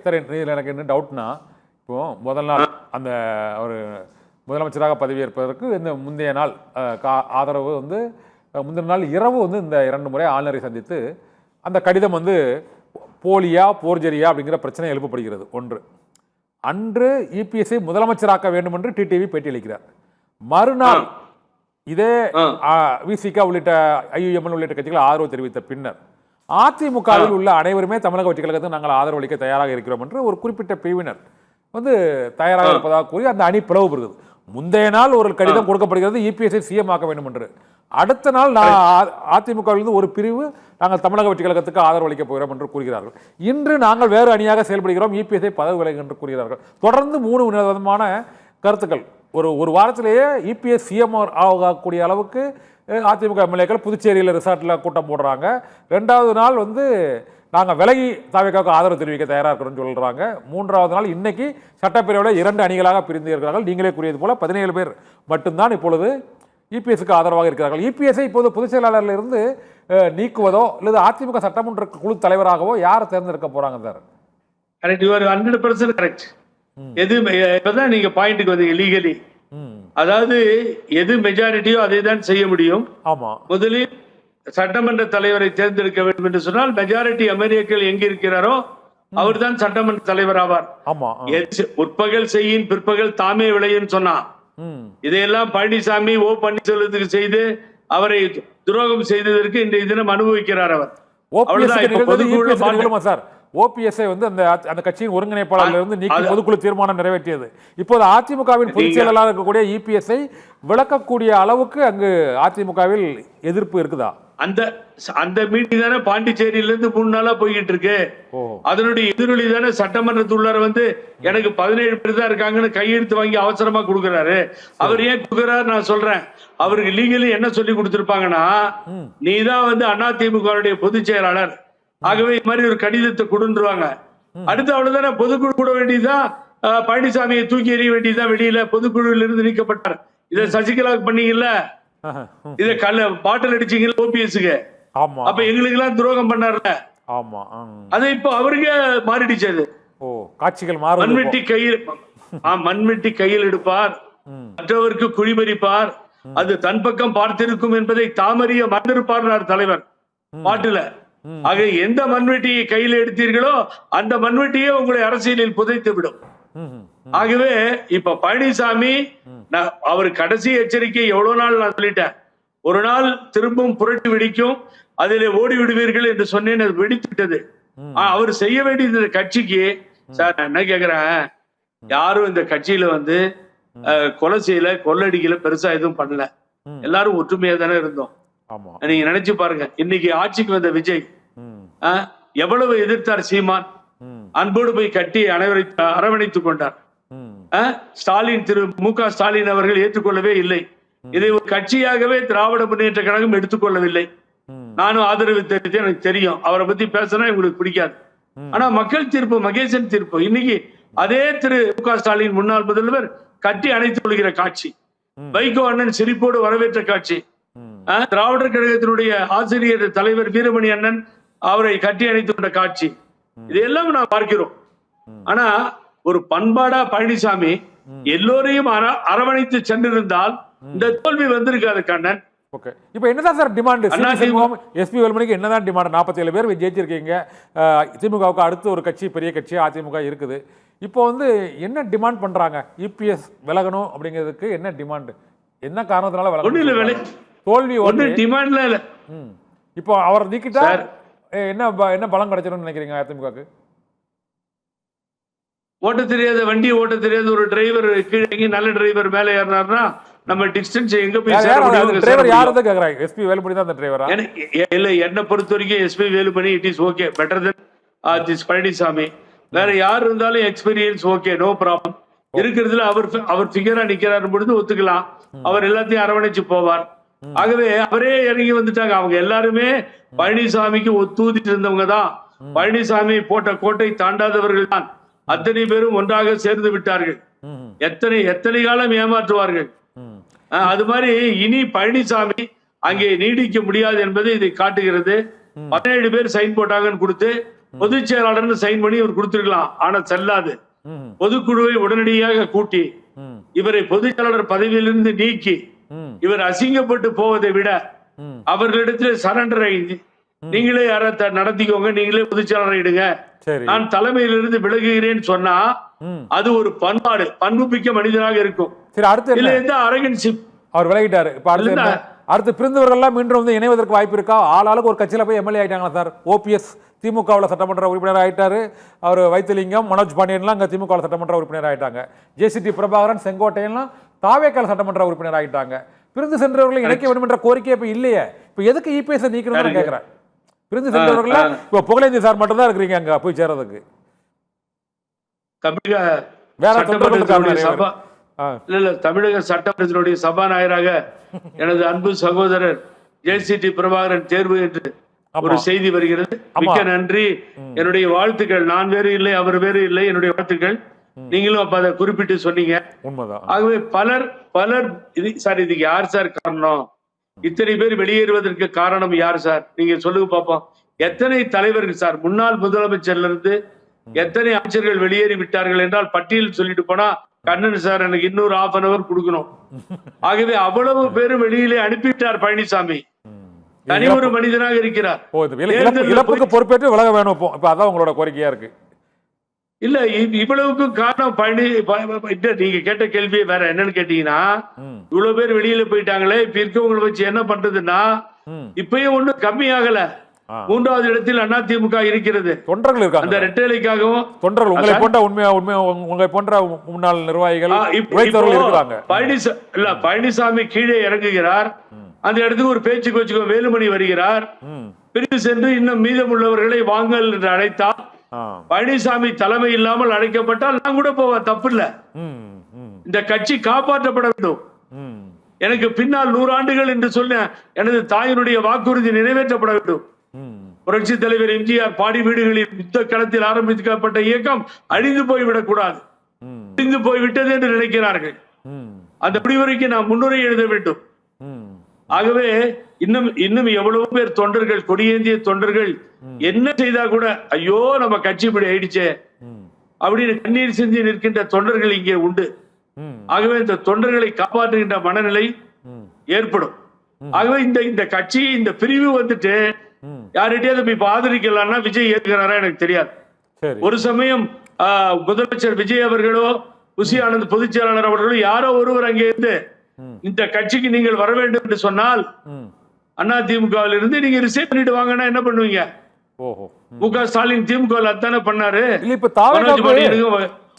Sir இதில் எனக்கு என்ன டவுட்னா, இப்போ முதல் நாள் அந்த அவர் முதலமைச்சராக பதவியேற்பதற்கு இந்த முந்தைய நாள் ஆதரவு வந்து முந்தின நாள் இரவு வந்து இந்த 2 முறை ஆளுநரை சந்தித்து அந்த கடிதம் வந்து போலியா போர்ஜரியா அப்படிங்கிற பிரச்சனை எழுப்பப்படுகிறது. ஒன்று, அன்று இபிஎஸ்ஐ முதலமைச்சராக்க வேண்டும் என்று டிடிவி பேட்டியளிக்கிறார். மறுநாள் இதே விசிக உள்ளிட்ட ஐயுஎம்எல் உள்ளிட்ட கட்சிகள் ஆதரவு தெரிவித்த பின்னர் அதிமுகவில் உள்ள அனைவருமே தமிழக வெற்றி கழகத்துக்கு நாங்கள் ஆதரவு அளிக்க தயாராக இருக்கிறோம் என்று ஒரு குறிப்பிட்ட பிரிவினர் வந்து தயாராக இருப்பதாக கூறி அந்த அணி பிளவு பெறுகிறது. முந்தைய நாள் ஒரு கடிதம் கொடுக்கப்படுகிறது இபிஎஸ்ஐ சிஎம் ஆக்க வேண்டும் என்று. அடுத்த நாள் அதிமுகவிலிருந்து ஒரு பிரிவு நாங்கள் தமிழக வெற்றி கழகத்துக்கு ஆதரவு அளிக்க போகிறோம் என்று கூறுகிறார்கள். இன்று நாங்கள் வேறு அணியாக செயல்படுகிறோம், இபிஎஸ்ஐ பதவி விலகு என்று கூறுகிறார்கள். தொடர்ந்து 3 விதமான கருத்துக்கள். ஒரு வாரத்திலேயே இபிஎஸ் சிஎம் ஆகக்கூடிய அளவுக்கு அதிமுக எம்எல்ஏக்கள் புதுச்சேரியில் ரிசார்ட்டில் கூட்டம் போடுறாங்க. 2வது நாள் வந்து நாங்கள் விலகி தாவேக்காவுக்கு ஆதரவு தெரிவிக்க தயாராக இருக்கிறோம்னு சொல்கிறாங்க. 3வது நாள் இன்னைக்கு சட்டப்பேரவையில் 2 அணிகளாக பிரிந்து இருக்கிறார்கள். நீங்களே கூறியது போல 17 பேர் மட்டும்தான் இப்பொழுது இபிஎஸ்க்கு ஆதரவாக இருக்கிறார்கள். இபிஎஸ்ஐ இப்போது பொதுச் செயலாளரில் இருந்து நீக்குவதோ அல்லது அதிமுக சட்டமன்ற குழு தலைவராகவோ யார் தேர்ந்தெடுக்க போறாங்க sir? Correct, you are 100% correct. எது இப்பதான் நீங்க பாயிண்ட்டுக்கு வந்தீங்க லீகலி. அதாவது எது மெஜாரிட்டியோ அதை தான் செய்ய முடியும். ஆமா, முதலில் சட்டமன்ற தலைவரை தேர்ந்தெடுக்க வேண்டும் என்று சொன்னால் மெஜாரிட்டி அமெரிக்கர்கள் எங்க இருக்கிறாரோ அவர் தான் சட்டமன்ற தலைவர் ஆவார். ஆமா, முற்பகல் செய்யின் பிற்பகல் தாமே விளையும் சொன்னா இதையெல்லாம் பழனிசாமி ஓ பன்னீர்செல்வத்துக்கு செய்து அவரை துரோகம் செய்ததற்கு இன்றைய தினம் அனுபவிக்கிறார் அவர். ஓபிஎஸ்ஐ வந்து அந்த கட்சியின் ஒருங்கிணைப்பாளர்கள் இருந்து நீக்கி பொதுக்குழு தீர்மானம் நிறைவேற்றியது. இப்போது அதிமுகவின் பொதுச் செயலாளராக இருக்கக்கூடிய இபிஎஸ்ஐ விளக்கக்கூடிய அளவுக்கு அங்கு அதிமுகவில் எதிர்ப்பு இருக்குதா? அந்த மீட்டிங் தானே பாண்டிச்சேரியில இருந்து 3 நாளா போய்கிட்டு இருக்கு. அதனுடைய எதிரொலி தானே சட்டமன்றத்துள்ளார வந்து எனக்கு 17 பேர் தான் இருக்காங்கன்னு கையெழுத்து வாங்கி அவசரமா கொடுக்குறாரு. அவர் ஏன் கொடுக்குறாரு நான் சொல்றேன். அவருக்கு லீகலி என்ன சொல்லி கொடுத்திருப்பாங்கன்னா, நீதான் வந்து அதிமுக பொதுச் செயலாளர், ஆகவே இது மாதிரி ஒரு கடிதத்தை கொடுத்துருவாங்க. அடுத்து அவ்வளவுதானே பொதுக்குழு கூட வேண்டியதுதான், பழனிசாமியை தூக்கி எறிய வேண்டியதுதான். வெளியில பொதுக்குழுவில் இருந்து நீக்கப்பட்டார். இதை சசிகலாவுக்கு பண்ணீங்கல்ல, இத பாட்டில் அடிச்சீங்க ஓபிஎஸ்க்கு. அப்ப எங்களுக்கு எல்லாம் துரோகம் பண்ணார்ல. அது இப்போ அவருக்கே மாறிடுச்சு. காட்சிகள் மண்வெட்டி கையில் எடுப்பார், மற்றவருக்கு குழிமறிப்பார், அது தன் பக்கம் பார்த்திருக்கும் என்பதை தாமறிய மறந்திருப்பார் தலைவர் பாட்டுல. ஆக எந்த மண்வெட்டியை கையில் எடுத்தீர்களோ அந்த மண்வெட்டியே உங்களை அரசியலில் புதைத்து விடும். ஆகவே இப்ப பழனிசாமி அவர் கடைசி எச்சரிக்கை எவ்வளவு நாள் நான் சொல்லிட்டேன். ஒரு நாள் திரும்பவும் புரட்டி வெடிக்கும், அதிலே ஓடி விடுவீர்கள் என்று சொன்னேன். அது வெடித்து விட்டது. அவர் செய்ய வேண்டியது கட்சிக்கு சார் நான் என்ன கேக்குறேன், யாரும் இந்த கட்சியில வந்து கொலை செய்யல, கொள்ளடிக்கல, பெருசா எதுவும் பண்ணல. எல்லாரும் ஒற்றுமையா தானே இருந்தோம். நீங்க நினைச்சு பாருங்க, இன்னைக்கு ஆட்சிக்கு வந்த விஜய் எவ்வளவு எதிர்த்தார் சீமான். அன்போடு போய் கட்டி அரவணைத்துக் கொண்டார். ஸ்டாலின் திரு மு.க. ஸ்டாலின் அவர்கள் ஏற்றுக்கொள்ளவே இல்லை. இதை ஒரு கட்சியாகவே திராவிட முன்னேற்ற கழகம் எடுத்துக்கொள்ளவில்லை. நானும் ஆதரவு தெரிவித்து எனக்கு தெரியும். அவரை பத்தி பேசினா உங்களுக்கு பிடிக்காது. ஆனா மக்கள் தீர்ப்பு, மகேசன் தீர்ப்பு. இன்னைக்கு அதே திரு மு.க. ஸ்டாலின் முன்னாள் முதல்வர் கட்டி அணைத்துக் கொள்கிற காட்சி, வைகோ அண்ணன் சிரிப்போடு வரவேற்ற காட்சி, திராவிடர் கழகத்தினுடைய ஆசிரியர் தலைவர் வீரமணி அண்ணன் அவரை கட்டி அணைத்துக் கொண்ட காட்சி, இதையெல்லாம் நான் பார்க்கிறோம். ஆனா ஒரு பண்பாடா பழனிசாமி எல்லோரையும் அரவணைத்து சென்றிருந்தால் இந்த தோல்வி வந்திருக்காது கண்ணன். ஓகே, இப்போ என்னதான் சார் டிமாண்ட்? எஸ்பி வேலுமணிக்கு என்னதான் டிமாண்ட்? 47 பேர் ஜெயிச்சிருக்கீங்க. திமுகவுக்கு அடுத்து ஒரு கட்சி, பெரிய கட்சி அதிமுக இருக்குது. இப்போ வந்து என்ன டிமாண்ட் பண்றாங்க? இபிஎஸ் விலகணும் அப்படிங்கிறதுக்கு என்ன டிமாண்ட்? என்ன காரணத்தினால விலகணும்? தோல்வி ஒன்று டிமாண்ட்ல இல்ல. இப்போ அவர் நீக்கிட்டா என்ன பலம் கிடைச்சிடும் நினைக்கிறீங்க அதிமுகக்கு? ஓட்ட தெரியாத வண்டி ஓட்ட தெரியாத ஒரு டிரைவர் கீழே நல்ல டிரைவர் மேல ஏறினார்னா நம்ம டிஸ்டன்ஸ் எங்க போய் சேர முடியும்? டிரைவர் யாரத கேக்குறாங்க? எஸ்பி வேலுமணி தான் அந்த டிரைவரா? இல்ல, என்ன பொறுத்த வரைக்கும் SP Velumani it is okay, better then this Palaniswami. வேற யார் இருந்தாலும் எக்ஸ்பீரியன்ஸ் ஓகே, நோ ப்ராப்ளம். இருக்கிறதுல அவர் ஃபிகரா நிக்கிறாரு பொழுது ஒத்துக்கலாம். அவர் எல்லாத்தையும் அரவணைச்சு போவார். ஆகவே அவரே இறங்கி வந்துட்டாங்க. அவங்க எல்லாருமே பழனிசாமிக்கு ஒத்துதிட்டு இருந்தவங்க தான். பழனிசாமி போட்ட கோட்டை தாண்டாதவர்கள் தான். அத்தனை பேரும் ஒன்றாக சேர்ந்து விட்டார்கள். எத்தனை காலம் ஏமாற்றுவார்கள்? அது மாதிரி இனி பழனிசாமி அங்கே நீடிக்க முடியாது என்பதை இதை காட்டுகிறது. 17 பேர் சைன் போட்டாங்கன்னு கொடுத்து பொதுச் செயலாளர்னு சைன் பண்ணி இவர் கொடுத்திருக்கலாம். ஆனா செல்லாது. ம். பொதுக்குழுவை உடனடியாக கூட்டி ம். இவரை பொதுச் செயலாளர் பதவியிலிருந்து நீக்கி ம். இவர் அசிங்கப்பட்டு போவதை விட ம். அவர்களிடத்தில் சரண்டர் ஆகி நீங்களே யார நடத்திக்கோங்க, நீங்களே பொதுச் செயலாளர் இடுங்க, சரி. நான் தலைமையிலிருந்து விலகுகிறேன்னு சொன்னா ம். அது ஒரு பண்பாடு, பண்புமிக்க மனிதனாக இருக்கும். சரி, அடுத்து இல்ல என்ன? எந்த அரகன்ஷிப். அவர் விலகிட்டாரு. இப்ப அடுத்து என்ன? அடுத்து பிரிந்தவர்கள்லாம் மீண்டும் வந்து இணைவதற்கு வாய்ப்பு இருக்கா? ஆளாளுக்கு ஒரு கட்சியில போய் எம்எல்ஏ ஆயிட்டாங்களா சார்? ஓபிஎஸ் திமுகவில் சட்டமன்ற உறுப்பினர் ஆயிட்டாரு. அவர் வைத்திலிங்கம், மனோஜ் பாண்டியன்லாம் அங்கே திமுக சட்டமன்ற உறுப்பினர் ஆயிட்டாங்க. ஜேசிடி பிரபாகரன், செங்கோட்டையன்லாம் தாவேக்கால சட்டமன்ற உறுப்பினர் ஆயிட்டாங்க. பிரிந்து சென்றவர்களை இணைக்க வேண்டும் என்ற கோரிக்கை இப்ப இல்லையே. இப்ப எதுக்கு இபிஎஸ் நீக்கணும்னு கேட்கிறேன். பிரிந்து சென்றவர்கள் இப்ப புகழேந்தி சார் மட்டும் தான் இருக்கிறீங்க அங்க போய் சேர்றதுக்கு. தமிழக வேற சட்டமன்றத்தினுடைய சபா இல்ல தமிழக சட்டமன்றத்தினுடைய சபாநாயகராக எனது அன்பு சகோதரர் ஜேசிடி பிரபாகரன் தேர்வு என்று ஒரு செய்தி வருகிறது. மிக்க நன்றி, என்னுடைய வாழ்த்துக்கள். நான் வேறு இல்லை, அவர் வேறு இல்லை, என்னுடைய வாழ்த்துக்கள். நீங்களும் அப்ப அதை குறிப்பிட்டு சொன்னீங்க. உண்மைதான். ஆகவே பலர் சார் இதுக்கு யார் சார் காரணம்? இத்தனை பேர் வெளியேறுவதற்கு காரணம் யார் சார்? நீங்க சொல்லுங்க பாப்போம். எத்தனை தலைவர்கள் சார், முன்னாள் முதலமைச்சர்ல இருந்து எத்தனை அமைச்சர்கள் வெளியேறி விட்டார்கள் என்றால் பட்டியல் சொல்லிட்டு போனா கண்ணன் சார் எனக்கு இன்னொரு 1/2 hour கொடுக்கணும். ஆகவே அவ்வளவு பேரும் வெளியிலே அனுப்பிவிட்டார் பழனிசாமி. தனி ஒரு மனிதனாக இருக்கிறார். இழப்புக்கு பொறுப்பேற்று விலக வேணும். இப்ப அதான் உங்களோட கோரிக்கையா இருக்கு. இல்ல இவ்வளவுக்கும் காரணம் நீங்க கேட்ட கேள்வியே வேற என்னன்னு கேட்டீங்கன்னா, இவ்வளவு பேர் வெளியில போயிட்டாங்களே, இப்ப இருக்கவங்களை வச்சு என்ன பண்றதுன்னா, இப்பயும் ஒண்ணும் கம்மியாகல. 3வது இடத்தில் அதிமுக இருக்கிறது. தொண்டர்கள் இருக்காங்க. அந்த ரெட்டைலைக்காகவும் தொண்டர்கள் உங்களை போன்ற உங்களை போன்ற முன்னாள் நிர்வாகிகள் இருக்கிறாங்க. பழனிசாமி கீழே இறங்குகிறார். அந்த இடத்துக்கு ஒரு பேச்சுக்கு வச்சுக்கோ வேலுமணி வருகிறார். பிரிவு சென்று இன்னும் மீதமுள்ளவர்களை வாங்கல் என்று அழைத்தால், பழனிசாமி தலைமை இல்லாமல் அழைக்கப்பட்டால் நான் கூட போவேன், தப்பு இல்ல. இந்த கட்சி காப்பாற்றப்பட வேண்டும். எனக்கு பின்னால் 100 ஆண்டுகள் என்று சொன்ன எனது தாயினுடைய வாக்குறுதி நிறைவேற்றப்பட வேண்டும். புரட்சி தலைவர் எம்ஜிஆர் பாடி வீடுகளில் யுத்த களத்தில் ஆரம்பிக்கப்பட்ட இயக்கம் அழிந்து போய்விடக் கூடாது. அழிந்து போய்விட்டது என்று நினைக்கிறார்கள். அந்த முடிவுரைக்கு நாம் முன்னுரை எழுத வேண்டும். ஆகவே இன்னும் எவ்வளவு பேர் தொண்டர்கள், கொடியேந்திய தொண்டர்கள் என்ன செய்தா கூட ஐயோ நம்ம கட்சி இப்படி ஆயிடுச்சே அப்படின்னு கண்ணீர் சிந்தி நிற்கின்ற தொண்டர்கள் இங்கே உண்டு. ஆகவே இந்த தொண்டர்களை காப்பாற்றுகின்ற மனநிலை ஏற்படும். ஆகவே இந்த கட்சி இந்த பிரிவு வந்துட்டு யார்கிட்டயாவது இப்ப ஆதரிக்கலாம்னா விஜய் ஏற்கிறாரா எனக்கு தெரியாது. ஒரு சமயம் முதலமைச்சர் விஜய் அவர்களோ புசி ஆனந்த் பொதுச் செயலாளர் அவர்களோ யாரோ ஒருவர் அங்கே இருந்து இந்த கட்சிக்கு நீங்கள் வர வேண்டும் என்று சொன்னால் அதிமுகவில் இருந்து நீங்க ரிசைன் பண்ணிட்டு வாங்கன்னா என்ன பண்ணுவீங்க? மு க ஸ்டாலின் திமுக அத்தானே பண்ணாரு.